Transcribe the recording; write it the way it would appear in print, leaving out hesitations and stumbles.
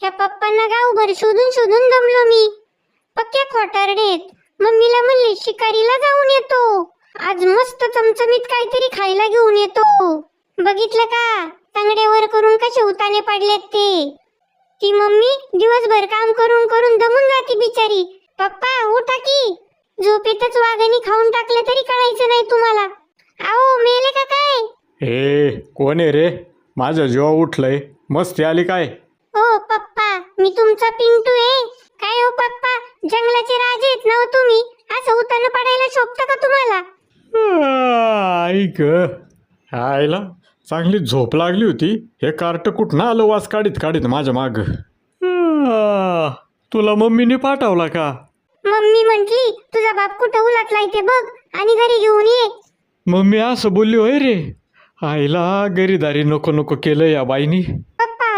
ह्या पप्पांना गावभर शोधून शोधून दमलो मी. पक्क्या खोटारडेत. मम्मीला म्हणले शिकारीला जाऊन येतो. आज मस्त चमचमीत काहीतरी खायला घेऊन येतो. बघितलं का तांगड्यावर करून कसे उताने पाडलेत ते. ती मम्मी दिवसभर काम करून करून दमून जाती बिचारी. पप्पा उठा की. झोपेतच वाघानी खाऊन टाकलं तरी कळायचं नाही तुम्हाला. आओ मेले का काय? ए कोण आहे रे? माझं जेव्हा उठलंय मस्ती आली काय? हो पप्पा मी तुमचा पिंटू आहे. काय हो पप्पा जंगलाचे राजे आहेत ना हो तुम्ही. असं उतानं पडायला शोभतं का तुम्हाला? ऐक आईला चांगली झोप लागली होती. हे कार्ट कुठनं आलं वास काढीत काढीत माझ्या माग. तुला मम्मीने पाठवला का? मम्मी म्हंटली तुझा बाप कुठं उलटलाय ते बघ आणि घरी घेऊन ये. मम्मी असं बोलली होय रे. आईला गरिदारी नको नको केलं या बाईनी.